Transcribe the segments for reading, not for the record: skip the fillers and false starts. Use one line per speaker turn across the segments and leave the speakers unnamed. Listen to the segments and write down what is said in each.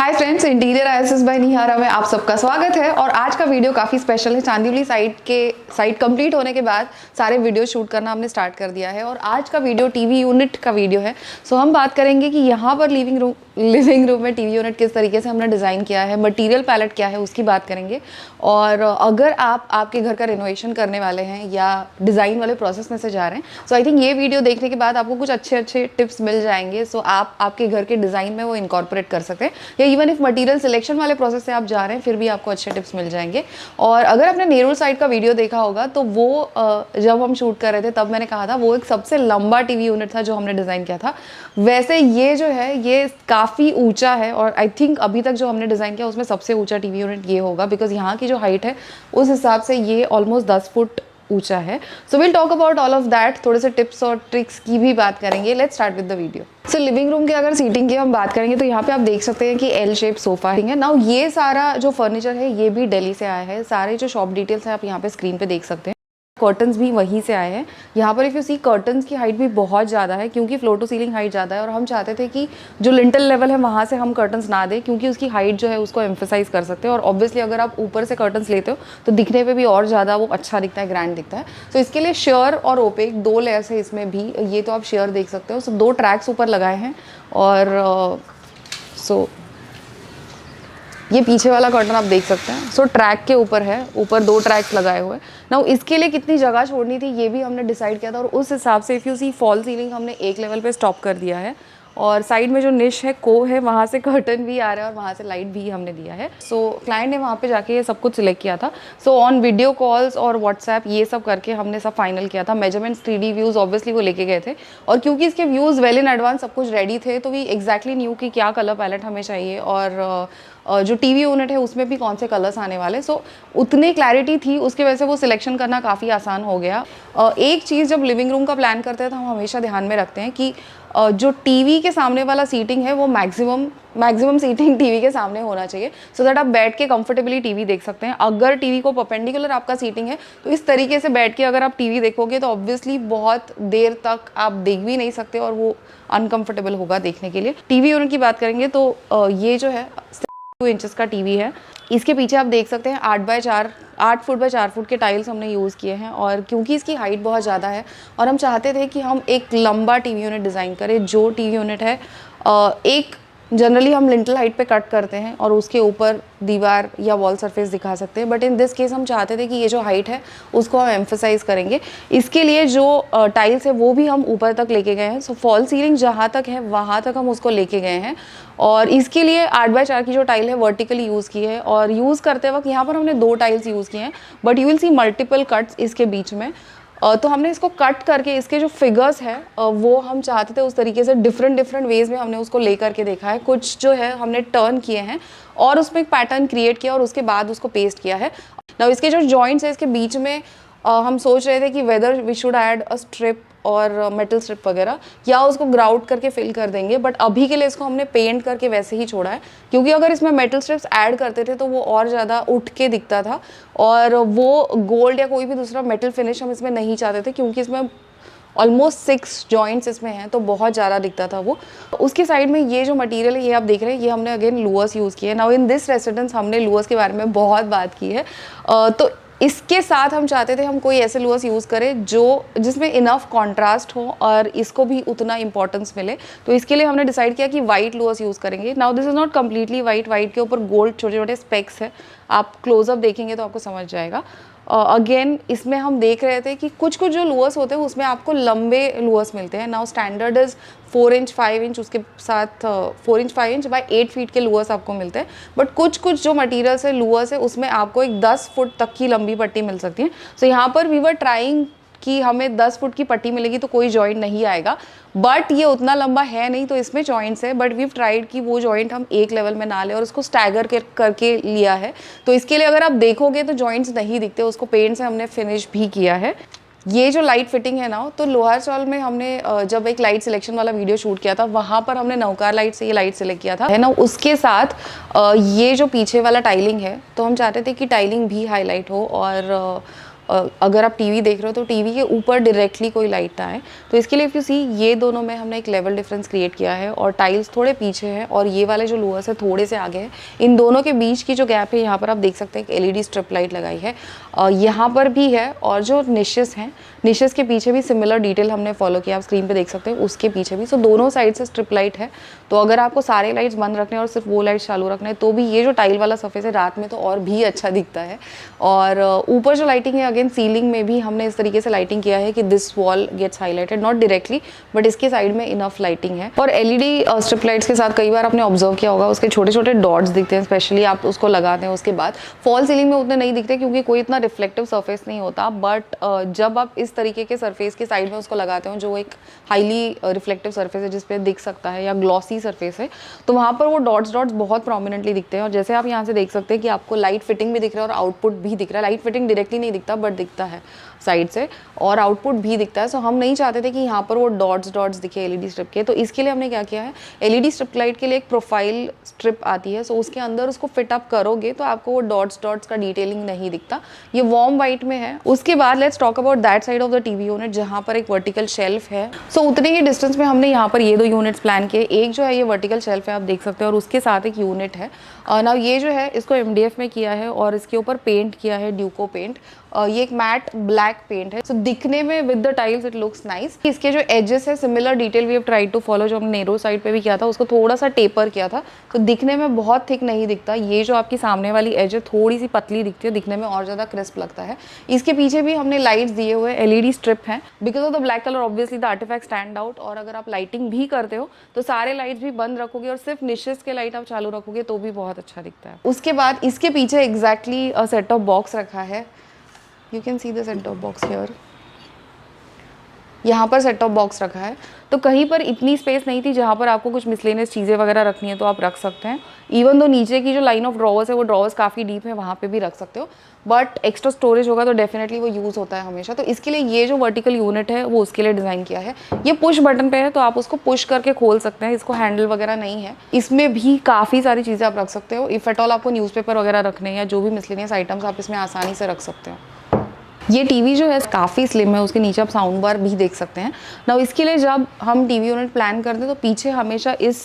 Hi friends, interiors by Nihara में आप सबका स्वागत है। और आज का वीडियो काफ़ी स्पेशल है। चांदीवली साइट कंप्लीट होने के बाद सारे वीडियो शूट करना हमने स्टार्ट कर दिया है और आज का वीडियो टीवी यूनिट का वीडियो है। सो हम बात करेंगे कि यहाँ पर लिविंग रूम में टीवी यूनिट किस तरीके से हमने डिज़ाइन किया है, मटेरियल पैलेट क्या है उसकी बात करेंगे। और अगर आप आपके घर का रिनोवेशन करने वाले हैं या डिज़ाइन वाले प्रोसेस में से जा रहे हैं, सो आई थिंक ये वीडियो देखने के बाद आपको कुछ अच्छे टिप्स मिल जाएंगे। सो आप आपके घर के डिज़ाइन में वो इनकॉर्पोरेट कर सकते हैं, या इवन इफ मटेरियल सिलेक्शन वाले प्रोसेस से आप जा रहे हैं फिर भी आपको अच्छे टिप्स मिल जाएंगे। और अगर आपने नेहरू साइड का वीडियो देखा होगा तो वो जब हम शूट कर रहे थे तब मैंने कहा था वो एक सबसे लंबा टीवी यूनिट था जो हमने डिज़ाइन किया था। वैसे ये जो है ये काफ़ी ऊंचा है और आई थिंक अभी तक जो हमने डिज़ाइन किया उसमें सबसे ऊंचा टीवी यूनिट ये होगा, बिकॉज यहाँ की जो हाइट है उस हिसाब से ये ऑलमोस्ट 10 फुट ऊंचा है। So will talk about all of that, थोड़े से टिप्स और ट्रिक्स की भी बात करेंगे। Let's start with the video. So living room के अगर सीटिंग की हम बात करेंगे तो यहाँ पे आप देख सकते हैं कि एल शेप सोफा है। नाउ ये सारा जो फर्नीचर है ये भी दिल्ली से आया है। सारे जो शॉप डिटेल्स है आप यहाँ पे स्क्रीन पे देख सकते हैं। कर्टन्स भी वहीं से आए हैं। यहाँ पर इफ़ यू सी कर्टन्स की हाइट भी बहुत ज़्यादा है क्योंकि फ्लोर टू सीलिंग हाइट ज़्यादा है और हम चाहते थे कि जो लिंटल लेवल है वहाँ से हम कर्टन्स ना दें क्योंकि उसकी हाइट जो है उसको एम्फेसाइज कर सकते हैं। और ऑब्वियसली अगर आप ऊपर से कर्टन्स लेते हो तो दिखने पे भी और ज़्यादा वो अच्छा दिखता है, ग्रैंड दिखता है। तो इसके लिए शेयर और ओपेक दो लेयर्स है इसमें भी। ये तो आप शेयर देख सकते हो। सो 2 ट्रैक्स ऊपर लगाए हैं और ये पीछे वाला कर्टन आप देख सकते हैं। सो ट्रैक के ऊपर है, ऊपर 2 ट्रैक्स लगाए हुए। नाउ इसके लिए कितनी जगह छोड़नी थी ये भी हमने डिसाइड किया था और उस हिसाब से if you see fall ceiling हमने एक लेवल पे स्टॉप कर दिया है और साइड में जो निश है को है वहाँ से कर्टन भी आ रहा है और वहाँ से लाइट भी हमने दिया है। सो क्लाइंट ने वहाँ पे जाके ये सब कुछ सिलेक्ट किया था। सो ऑन वीडियो कॉल्स और व्हाट्सएप ये सब करके हमने सब फाइनल किया था। मेजरमेंट्स 3D व्यूज़ ऑब्वियसली वो लेके गए थे और क्योंकि इसके व्यूज़ वेल इन एडवांस सब कुछ रेडी थे तो वी एग्जैक्टली न्यू कि क्या कलर पैलेट हमें चाहिए और जो टीवी यूनिट है उसमें भी कौन से कलर्स आने वाले। सो उतनी क्लैरिटी थी, उसकी वजह से वो सिलेक्शन करना काफ़ी आसान हो गया। एक चीज़ जब लिविंग रूम का प्लान करते हैं तो हम हमेशा ध्यान में रखते हैं कि जो टीवी के सामने वाला सीटिंग है वो मैक्सिमम सीटिंग टीवी के सामने होना चाहिए सो दैट आप बैठ के कंफर्टेबली टीवी देख सकते हैं। अगर टीवी को परपेंडिकुलर आपका सीटिंग है तो इस तरीके से बैठ के अगर आप टीवी देखोगे तो ऑब्वियसली बहुत देर तक आप देख भी नहीं सकते और वो अनकंफर्टेबल होगा देखने के लिए। टीवी यूनिट की बात करेंगे तो ये जो है 2 इंचेस का टीवी है। इसके पीछे आप देख सकते हैं 8 फुट बाय 4 फुट के टाइल्स हमने यूज़ किए हैं और क्योंकि इसकी हाइट बहुत ज़्यादा है और हम चाहते थे कि हम एक लंबा टीवी यूनिट डिज़ाइन करें। जो टीवी यूनिट है एक जनरली हम लिंटल हाइट पे कट करते हैं और उसके ऊपर दीवार या वॉल सरफेस दिखा सकते हैं, बट इन दिस केस हम चाहते थे कि ये जो हाइट है उसको हम एम्फेसाइज करेंगे। इसके लिए जो टाइल्स है वो भी हम ऊपर तक लेके गए हैं। सो फॉल सीलिंग जहाँ तक है वहाँ तक हम उसको लेके गए हैं और इसके लिए 8 बाय 4 की जो टाइल है वर्टिकली यूज़ की है और यूज़ करते वक्त यहाँ पर हमने 2 टाइल्स यूज़ किए हैं, but you will see multiple cuts इसके बीच में। तो हमने इसको कट करके इसके जो फिगर्स है वो हम चाहते थे उस तरीके से डिफरेंट वेज में हमने उसको ले करके देखा है। कुछ जो है हमने टर्न किए हैं और उसमें एक पैटर्न क्रिएट किया और उसके बाद उसको पेस्ट किया है। नाउ इसके जो जॉइंट्स है इसके बीच में हम सोच रहे थे कि whether we should add a strip और मेटल स्ट्रिप वगैरह या उसको ग्राउट करके फिल कर देंगे, बट अभी के लिए इसको हमने पेंट करके वैसे ही छोड़ा है क्योंकि अगर इसमें मेटल स्ट्रिप्स ऐड करते थे तो वो और ज़्यादा उठ के दिखता था और वो गोल्ड या कोई भी दूसरा मेटल फिनिश हम इसमें नहीं चाहते थे क्योंकि इसमें ऑलमोस्ट 6 जॉइंट्स इसमें हैं तो बहुत ज़्यादा दिखता था वो। उसके साइड में ये जो मटेरियल है ये आप देख रहे हैं ये हमने अगेन लुअर्स यूज़ किया है। नाउ इन दिस रेसिडेंस हमने लुअर्स के बारे में बहुत बात की है तो इसके साथ हम चाहते थे हम कोई ऐसे लुअर्स यूज़ करें जिसमें इनफ कॉन्ट्रास्ट हो और इसको भी उतना इंपॉर्टेंस मिले। तो इसके लिए हमने डिसाइड किया कि वाइट लुअर्स यूज़ करेंगे। Now this is not completely white के ऊपर गोल्ड छोटे छोटे स्पेक्स है, आप क्लोजअप देखेंगे तो आपको समझ जाएगा। अगेन इसमें हम देख रहे थे कि कुछ जो लुअर्स होते हैं उसमें आपको लंबे लुअर्स मिलते हैं। Now standard is 4 inch 5 inch, उसके साथ 4 इंच 5 इंच बाय 8 फीट के लुअर्स आपको मिलते हैं, बट कुछ जो मटेरियल्स है लुअर्स है उसमें आपको एक 10 फुट तक की लंबी पट्टी मिल सकती है। सो यहाँ पर वी वर ट्राइंग कि हमें 10 फुट की पट्टी मिलेगी तो कोई जॉइंट नहीं आएगा, बट ये उतना लंबा है नहीं तो इसमें जॉइंट्स है, बट वी ट्राइड कि वो जॉइंट हम एक लेवल में ना ले और उसको स्टैगर करके लिया है। तो इसके लिए अगर आप देखोगे तो जॉइंट्स नहीं दिखते, उसको पेंट से हमने फिनिश भी किया है। ये जो लाइट फिटिंग है ना तो लोहार चौल में हमने जब एक लाइट सिलेक्शन वाला वीडियो शूट किया था वहाँ पर हमने नवकार लाइट से ये लाइट सिलेक्ट किया था है ना। उसके साथ ये जो पीछे वाला टाइलिंग है तो हम चाहते थे कि टाइलिंग भी हाईलाइट हो और अगर आप टीवी देख रहे हो तो टीवी के ऊपर डायरेक्टली कोई लाइट ना आए। तो इसके लिए इफ़ यू सी ये दोनों में हमने एक लेवल डिफरेंस क्रिएट किया है और टाइल्स थोड़े पीछे हैं और ये वाले जो लोअर्स है थोड़े से आगे हैं। इन दोनों के बीच की जो गैप है यहाँ पर आप देख सकते हैं एक LED स्ट्रिप लाइट लगाई है, यहाँ पर भी है और जो निशेस हैं, निशेस के पीछे भी सिमिलर डिटेल हमने फॉलो किया, आप स्क्रीन पे देख सकते हैं उसके पीछे भी। सो दोनों साइड से स्ट्रिप लाइट है। तो अगर आपको सारे लाइट्स बंद रखने और सिर्फ वो लाइट्स चालू रखना है तो भी ये जो टाइल वाला सरफेस है रात में तो और भी अच्छा दिखता है। और ऊपर जो लाइटिंग है अगेन सीलिंग में भी हमने इस तरीके से लाइटिंग किया है कि this wall gets highlighted, not directly but इसके साइड में इनफ लाइटिंग है। और LED स्ट्रिप लाइट्स के साथ कई बार आपने ऑब्जर्व किया होगा उसके छोटे छोटे डॉट्स दिखते हैं, स्पेशली आप उसको लगाते हैं उसके बाद। फॉल सीलिंग में उतने नहीं दिखते क्योंकि कोई इतना रिफ्लेक्टिव सरफेस नहीं होता, बट जब आप इस तरीके के सरफेस के साइड में उसको लगाते हो जो एक हाईली रिफ्लेक्टिव सरफेस है जिसपे दिख सकता है या ग्लॉसी सरफेस है, तो वहाँ पर वो डॉट्स बहुत प्रोमिनेंटली दिखते हैं। और जैसे आप यहाँ से देख सकते हैं कि आपको लाइट फिटिंग भी दिख रहा है और आउटपुट भी दिख रहा है। लाइट फिटिंग डायरेक्टली नहीं दिखता बट दिखता है साइड से और आउटपुट भी दिखता है। सो हम नहीं चाहते थे कि यहाँ पर वो डॉट्स दिखे LED स्ट्रिप के, तो इसके लिए हमने क्या किया है, LED स्ट्रिप लाइट के लिए एक प्रोफाइल स्ट्रिप आती है। सो उसके अंदर उसको फिट अप करोगे तो आपको वो डॉट्स का डिटेलिंग नहीं दिखता। ये वार्म वाइट में है। उसके बाद let's talk about that side of the TV unit जहाँ पर एक वर्टिकल शेल्फ है। सो उतने ही डिस्टेंस में हमने यहाँ पर ये दो यूनिट्स प्लान किए। एक जो है ये वर्टिकल शेल्फ है आप देख सकते हैं और उसके साथ एक यूनिट है। ना ये जो है इसको MDF में किया है और इसके ऊपर पेंट किया है ड्यूको पेंट। ये एक मैट ब्लैक पेंट है। सो दिखने में with the tiles it looks nice. इसके जो एजेस है similar detail we have tried to follow, जो हमने नेरो साइड पे भी किया था उसको थोड़ा सा टेपर किया था, तो दिखने में बहुत थिक नहीं दिखता। ये जो आपकी सामने वाली एज है थोड़ी सी पतली दिखती है, दिखने में और ज़्यादा क्रिस्प लगता है। इसके पीछे भी हमने लाइट्स दिए हुए LED स्ट्रिप हैं। Because of the black colour obviously the artifact stand out. और अगर आप लाइटिंग भी करते हो तो सारे लाइट्स भी बंद रखोगे और सिर्फ निशेस के लाइट आप चालू रखोगे तो भी बहुत अच्छा दिखता है। उसके बाद इसके पीछे एग्जैक्टली सेट टॉप बॉक्स रखा है। You can see the set top box here. यहाँ पर सेट टॉप बॉक्स रखा है। तो कहीं पर इतनी स्पेस नहीं थी जहाँ पर आपको कुछ मिसलेनियस चीज़ें वगैरह रखनी है तो आप रख सकते हैं। इवन दो नीचे की जो लाइन ऑफ ड्रॉवर्स है वो ड्रॉवर्स काफ़ी डीप है, वहाँ पे भी रख सकते हो, बट एक्स्ट्रा स्टोरेज होगा तो डेफिनेटली वो यूज़ होता है हमेशा। तो इसके लिए ये जो वर्टिकल यूनिट है वो उसके लिए डिज़ाइन किया है। ये पुश बटन पे है तो आप उसको पुश करके खोल सकते हैं, इसको हैंडल वगैरह नहीं है। इसमें भी काफ़ी सारी चीज़ें आप रख सकते हो। इफ़ एट ऑल आपको न्यूज़पेपर वगैरह रखने या जो भी मिसलेनियस आइटम्स आप इसमें आसानी से रख सकते हो। ये टीवी जो है काफ़ी स्लिम है, उसके नीचे आप साउंड बार भी देख सकते हैं ना। इसके लिए जब हम टीवी यूनिट प्लान करते हैं तो पीछे हमेशा इस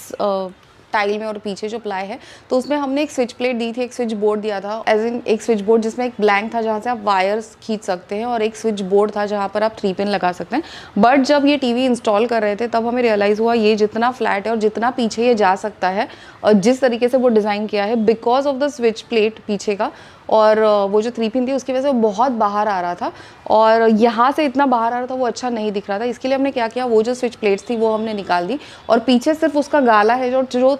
टाइल में और पीछे जो प्लाई है तो उसमें हमने एक स्विच प्लेट दी थी, एक स्विच बोर्ड दिया था, एज इन एक स्विच बोर्ड जिसमें एक ब्लैंक था जहाँ से आप वायर्स खींच सकते हैं और एक स्विच बोर्ड था जहाँ पर आप 3 पिन लगा सकते हैं। बट जब ये टीवी इंस्टॉल कर रहे थे तब हमें रियलाइज़ हुआ ये जितना फ्लैट है और जितना पीछे ये जा सकता है और जिस तरीके से वो डिज़ाइन किया है because of the switch plate पीछे का और वो जो 3 पिन थी उसकी वजह से वो बहुत बाहर आ रहा था और यहाँ से इतना बाहर आ रहा था वो अच्छा नहीं दिख रहा था। इसके लिए हमने क्या किया, वो जो स्विच प्लेट्स थी वो हमने निकाल दी और पीछे सिर्फ उसका गाला है जो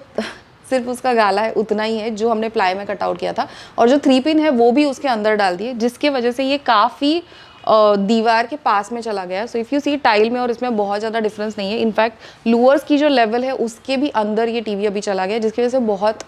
सिर्फ उसका गाला है उतना ही है जो हमने प्लाई में कट आउट किया था और जो 3 पिन है वो भी उसके अंदर डाल दिए, जिसकी वजह से ये काफ़ी दीवार के पास में चला गया। So if you see tile में और इसमें बहुत ज़्यादा डिफरेंस नहीं है। इनफैक्ट लोअर्स की जो लेवल है उसके भी अंदर ये टीवी अभी चला गया, जिसकी वजह से बहुत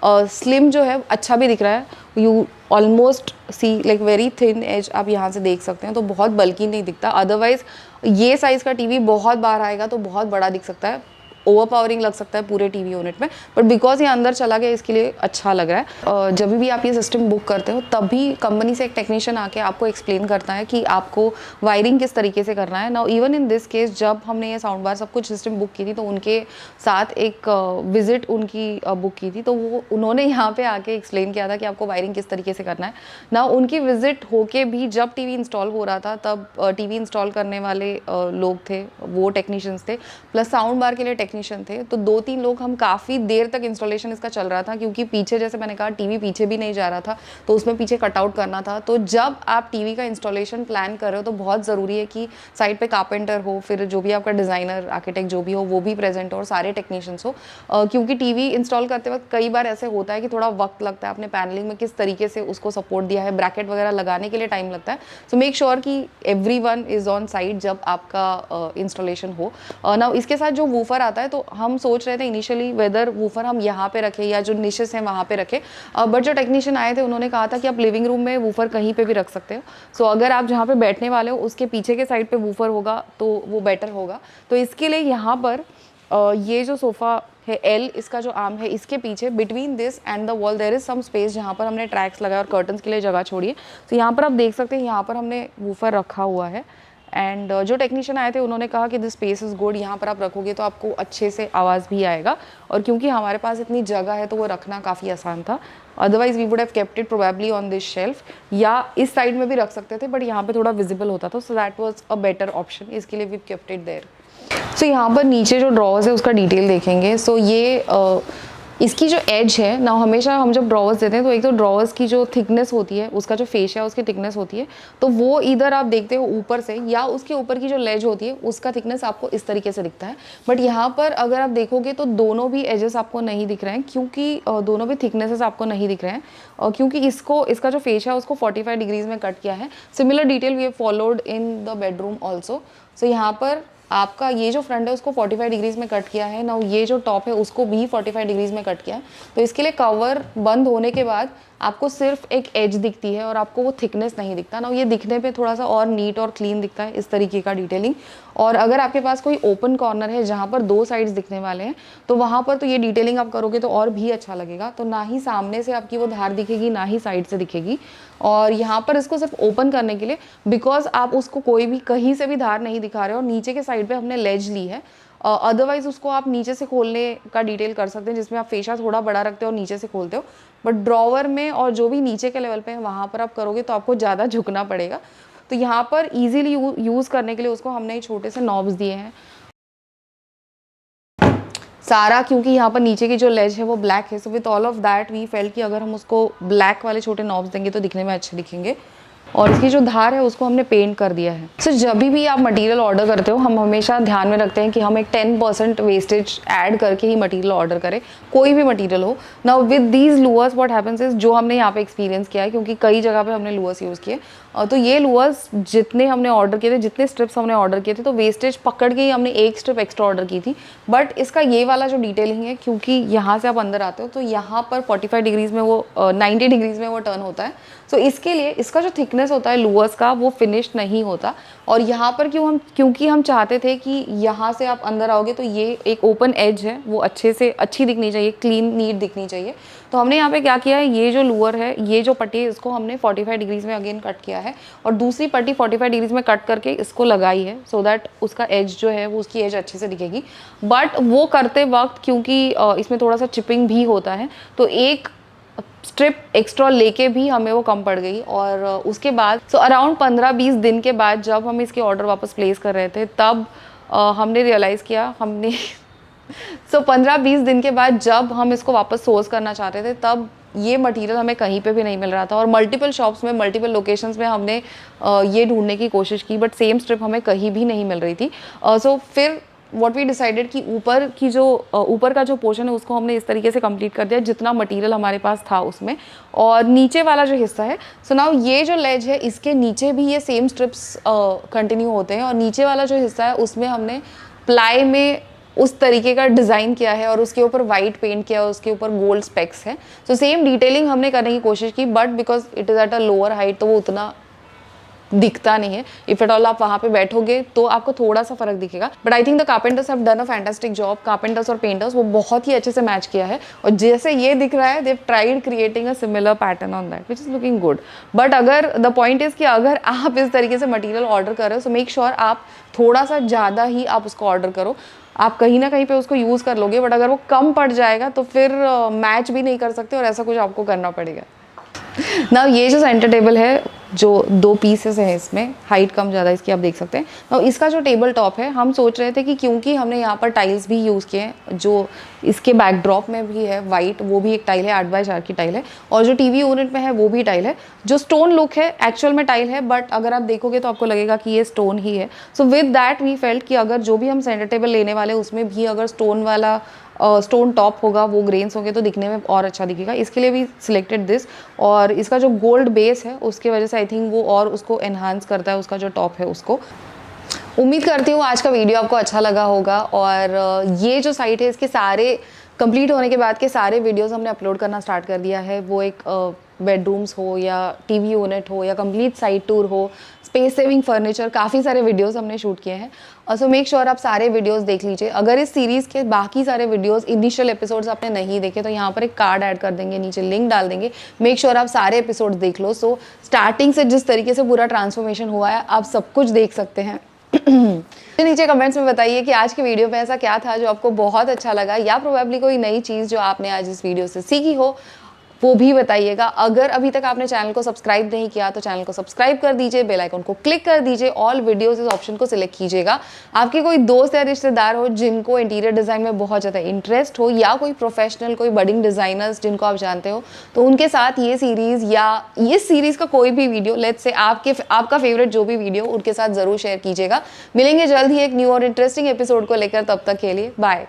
स्लिम जो है अच्छा भी दिख रहा है। You almost see like very thin edge आप यहाँ से देख सकते हैं, तो बहुत बल्कि नहीं दिखता। अदरवाइज़ ये साइज़ का टीवी बहुत बाहर आएगा तो बहुत बड़ा दिख सकता है, ओवर पावरिंग लग सकता है पूरे टीवी यूनिट में, बट बिकॉज ये अंदर चला गया इसके लिए अच्छा लग रहा है। जब भी आप ये सिस्टम बुक करते हो तभी कंपनी से एक टेक्नीशियन आके आपको एक्सप्लेन करता है कि आपको वायरिंग किस तरीके से करना है। Now even in this case जब हमने ये साउंड बार सब कुछ सिस्टम बुक की थी तो उनके साथ एक विजिट उनकी बुक की थी, तो वो उन्होंने यहाँ पे आके एक्सप्लेन किया था कि आपको वायरिंग किस तरीके से करना है। ना उनकी विजिट होके भी जब टीवी इंस्टॉल हो रहा था तब टीवी इंस्टॉल करने वाले लोग थे, वो टेक्नीशियंस थे, प्लस साउंड बार के लिए टेक्नीशियन थे। तो 2-3 लोग हम काफ़ी देर तक इंस्टॉलेशन इसका चल रहा था क्योंकि पीछे जैसे मैंने कहा टीवी पीछे भी नहीं जा रहा था तो उसमें पीछे कटआउट करना था। तो जब आप टीवी का इंस्टॉलेशन प्लान कर रहे हो तो बहुत ज़रूरी है कि साइड पे कारपेंटर हो, फिर जो भी आपका डिज़ाइनर आर्किटेक्ट जो भी हो वो भी प्रेजेंट हो और सारे टेक्नीशियंस हो, क्योंकि टीवी इंस्टॉल करते वक्त कई बार ऐसे होता है कि थोड़ा वक्त लगता है। आपने पैनलिंग में किस तरीके से उसको सपोर्ट दिया है, ब्रैकेट वगैरह लगाने के लिए टाइम लगता है। सो मेक श्योर कि एवरीवन इज़ ऑन साइड जब आपका इंस्टॉलेशन हो ना। इसके साथ जो वूफर आता है तो हम सोच रहे थे इनिशियली वेदर वूफर हम यहाँ पे रखें या जो निशेस हैं वहाँ पे रखें, बट जो टेक्नीशियन आए थे उन्होंने कहा था कि आप लिविंग रूम में वूफर कहीं पे भी रख सकते हो। सो अगर आप जहाँ पे बैठने वाले हो उसके पीछे के साइड पे वूफर होगा तो वो बेटर होगा। तो इसके लिए यहाँ पर ये जो सोफ़ा है एल, इसका जो आर्म है इसके पीछे between this and the wall there is some space जहाँ पर हमने ट्रैक्स लगाए और कर्टन्स के लिए जगह छोड़ी है। तो यहाँ पर आप देख सकते हैं यहाँ पर हमने वूफर रखा हुआ है एंड जो टेक्नीशियन आए थे उन्होंने कहा कि दिस स्पेस इज़ गुड, यहाँ पर आप रखोगे तो आपको अच्छे से आवाज़ भी आएगा। और क्योंकि हमारे पास इतनी जगह है तो वो रखना काफ़ी आसान था, otherwise we would have kept it probably on this shelf, या इस साइड में भी रख सकते थे बट यहाँ पे थोड़ा विजिबल होता था, so that was a better option, इसके लिए वी केप्ट इट देयर। सो यहाँ पर नीचे जो ड्रॉवर्स है उसका डिटेल देखेंगे। सो ये इसकी जो एज है ना, हमेशा हम जब ड्रॉवर्स देते हैं तो एक तो ड्रॉवर्स की जो थिकनेस होती है, उसका जो फेस है उसकी थिकनेस होती है, तो वो इधर आप देखते हो ऊपर से, या उसके ऊपर की जो लेज होती है उसका थिकनेस आपको इस तरीके से दिखता है। बट यहाँ पर अगर आप देखोगे तो दोनों भी एजेस आपको नहीं दिख रहे हैं, क्योंकि दोनों भी थिकनेसेस आपको नहीं दिख रहे हैं, क्योंकि इसका जो फेस है उसको 45 डिग्रीज में कट किया है। Similar detail we have followed in the bedroom also. So यहाँ पर आपका ये जो फ्रंट है उसको 45 डिग्रीज में कट किया है ना, ये जो टॉप है उसको भी 45 डिग्रीज में कट किया है। तो इसके लिए कवर बंद होने के बाद आपको सिर्फ एक एज दिखती है और आपको वो थिकनेस नहीं दिखता ना, ये दिखने पे थोड़ा सा और नीट और क्लीन दिखता है, इस तरीके का डिटेलिंग। और अगर आपके पास कोई ओपन कॉर्नर है जहाँ पर दो साइड्स दिखने वाले हैं तो वहाँ पर तो ये डिटेलिंग आप करोगे तो और भी अच्छा लगेगा। तो ना ही सामने से आपकी वो धार दिखेगी ना ही साइड से दिखेगी। और यहाँ पर इसको सिर्फ ओपन करने के लिए, बिकॉज आप उसको कोई भी कहीं से भी धार नहीं दिखा रहे हो और नीचे के साइड पे हमने लेज ली है, अदरवाइज उसको आप नीचे से खोलने का डिटेल कर सकते हैं, जिसमें आप फेशा थोड़ा बड़ा रखते हो और नीचे से खोलते हो। बट ड्रॉवर में और जो भी नीचे के लेवल पे है वहाँ पर आप करोगे तो आपको ज़्यादा झुकना पड़ेगा। तो यहाँ पर ईजिली यूज़ करने के लिए उसको हमने छोटे से नॉब्स दिए हैं सारा, क्योंकि यहाँ पर नीचे की जो लेज है वो ब्लैक है। So with all of that we felt कि अगर हम उसको ब्लैक वाले छोटे नॉब्स देंगे तो दिखने में अच्छे दिखेंगे। और इसकी जो धार है उसको हमने पेंट कर दिया है। सो जब भी आप मटेरियल ऑर्डर करते हो हम हमेशा ध्यान में रखते हैं कि हम एक 10% वेस्टेज ऐड करके ही मटेरियल ऑर्डर करें, कोई भी मटेरियल हो। Now with these louvres what happens is, जो हमने यहाँ पे एक्सपीरियंस किया है, क्योंकि कई जगह पे हमने लूअर्स यूज़ किए, तो ये लूअर्स जितने हमने ऑर्डर किए थे, जितने स्ट्रिप्स हमने ऑर्डर किए थे, तो वेस्टेज पकड़ के ही हमने एक स्ट्रिप एक्स्ट्रा ऑर्डर की थी। बट इसका ये वाला जो डिटेलिंग है, क्योंकि यहाँ से आप अंदर आते हो तो यहाँ पर 45 डिग्रीज में वो 90 डिग्रीज में वो टर्न होता है। सो इसके लिए इसका जो थिकनेस होता है लूअर्स का वो फिनिश नहीं होता। और यहाँ पर क्योंकि हम चाहते थे कि यहाँ से आप अंदर आओगे तो ये एक ओपन एज है वो अच्छी दिखनी चाहिए, क्लीन नीट दिखनी चाहिए। तो हमने यहाँ पे क्या किया है, ये जो लूअर है, ये जो पट्टी है, इसको हमने 45 डिग्रीज में अगेन कट किया है और दूसरी पट्टी 45 डिग्रीज में कट करके इसको लगाई है, सो दैट उसका एज जो है वो उसकी एज अच्छे से दिखेगी। बट वो करते वक्त क्योंकि इसमें थोड़ा सा चिपिंग भी होता है तो एक स्ट्रिप एक्स्ट्रा लेके भी हमें वो कम पड़ गई। और उसके बाद अराउंड 15-20 दिन के बाद जब हम इसके ऑर्डर वापस प्लेस कर रहे थे तब हमने रियलाइज़ किया, 15-20 दिन के बाद जब हम इसको वापस सोर्स करना चाहते थे तब ये मटेरियल हमें कहीं पे भी नहीं मिल रहा था। और मल्टीपल शॉप्स में, मल्टीपल लोकेशंस में हमने ये ढूंढने की कोशिश की बट सेम स्ट्रिप हमें कहीं भी नहीं मिल रही थी। फिर व्हाट वी डिसाइडेड कि ऊपर का जो पोर्शन है उसको हमने इस तरीके से कंप्लीट कर दिया जितना मटेरियल हमारे पास था उसमें। और नीचे वाला जो हिस्सा है, सो नाउ ये जो लेज है इसके नीचे भी ये सेम स्ट्रिप्स कंटिन्यू होते हैं और नीचे वाला जो हिस्सा है उसमें हमने प्लाई में उस तरीके का डिज़ाइन किया है और उसके ऊपर वाइट पेंट किया है, उसके ऊपर गोल्ड स्पेक्स है। सो सेम डिटेलिंग हमने करने की कोशिश की but because it is at a lower height तो वो उतना दिखता नहीं है। इफ एट ऑल आप वहाँ पे बैठोगे तो आपको थोड़ा सा फर्क दिखेगा। But I think the carpenters have done a fantastic job. Carpenters और पेंटर्स वो बहुत ही अच्छे से मैच किया है और जैसे ये दिख रहा है they tried creating a similar pattern on that which is looking good. But अगर द पॉइंट इज कि अगर आप इस तरीके से मटीरियल ऑर्डर कर रहे हो सो मेक श्योर आप थोड़ा सा ज़्यादा ही आप उसको ऑर्डर करो। आप कहीं ना कहीं पे उसको यूज़ कर लोगे बट अगर वो कम पड़ जाएगा तो फिर मैच भी नहीं कर सकते और ऐसा कुछ आपको करना पड़ेगा। ना ये जो सेंटर टेबल है जो 2 पीसेस हैं इसमें, हाइट कम ज़्यादा इसकी आप देख सकते हैं। ना इसका जो टेबल टॉप है हम सोच रहे थे कि क्योंकि हमने यहाँ पर टाइल्स भी यूज़ किए हैं, जो इसके बैकड्रॉप में भी है वाइट, वो भी एक टाइल है 8x4 की टाइल है और जो टीवी यूनिट में है वो भी टाइल है। जो स्टोन लुक है एक्चुअल में टाइल है बट अगर आप देखोगे तो आपको लगेगा कि ये स्टोन ही है। So with that we felt कि अगर जो भी हम सेंटर टेबल लेने वाले उसमें भी अगर स्टोन टॉप होगा, वो ग्रेन्स होंगे तो दिखने में और अच्छा दिखेगा। इसके लिए भी सिलेक्टेड दिस और इसका जो गोल्ड बेस है उसके वजह से आई थिंक वो और उसको एनहांस करता है, उसका जो टॉप है उसको। उम्मीद करती हूँ आज का वीडियो आपको अच्छा लगा होगा और ये जो साइट है इसके सारे कंप्लीट होने के बाद के सारे वीडियोस हमने अपलोड करना स्टार्ट कर दिया है। वो एक बेडरूम्स हो या टीवी यूनिट हो या कंप्लीट साइट टूर हो, स्पेस सेविंग फर्नीचर, काफ़ी सारे वीडियोस हमने शूट किए हैं। सो मेक श्योर आप सारे वीडियोस देख लीजिए। अगर इस सीरीज़ के बाकी सारे वीडियोस इनिशियल एपिसोड्स आपने नहीं देखे तो यहाँ पर एक कार्ड ऐड कर देंगे, नीचे लिंक डाल देंगे। मेक श्योर आप सारे एपिसोड्स देख लो। सो स्टार्टिंग से जिस तरीके से पूरा ट्रांसफॉर्मेशन हुआ है आप सब कुछ देख सकते हैं। तो नीचे कमेंट्स में बताइए कि आज की वीडियो में ऐसा क्या था जो आपको बहुत अच्छा लगा, या प्रोबेबली कोई नई चीज़ जो आपने आज इस वीडियो से सीखी हो वो भी बताइएगा। अगर अभी तक आपने चैनल को सब्सक्राइब नहीं किया तो चैनल को सब्सक्राइब कर दीजिए, बेल आइकन को क्लिक कर दीजिए, ऑल वीडियोस इस ऑप्शन को सिलेक्ट कीजिएगा। आपके कोई दोस्त या रिश्तेदार हो जिनको इंटीरियर डिज़ाइन में बहुत ज़्यादा इंटरेस्ट हो, या कोई प्रोफेशनल, कोई बडिंग डिज़ाइनर्स जिनको आप जानते हो, तो उनके साथ ये सीरीज़ या इस सीरीज़ का कोई भी वीडियो, लेट्स से आपका फेवरेट जो भी वीडियो, उनके साथ ज़रूर शेयर कीजिएगा। मिलेंगे जल्द ही एक न्यू और इंटरेस्टिंग एपिसोड को लेकर, तब तक के लिए बाय।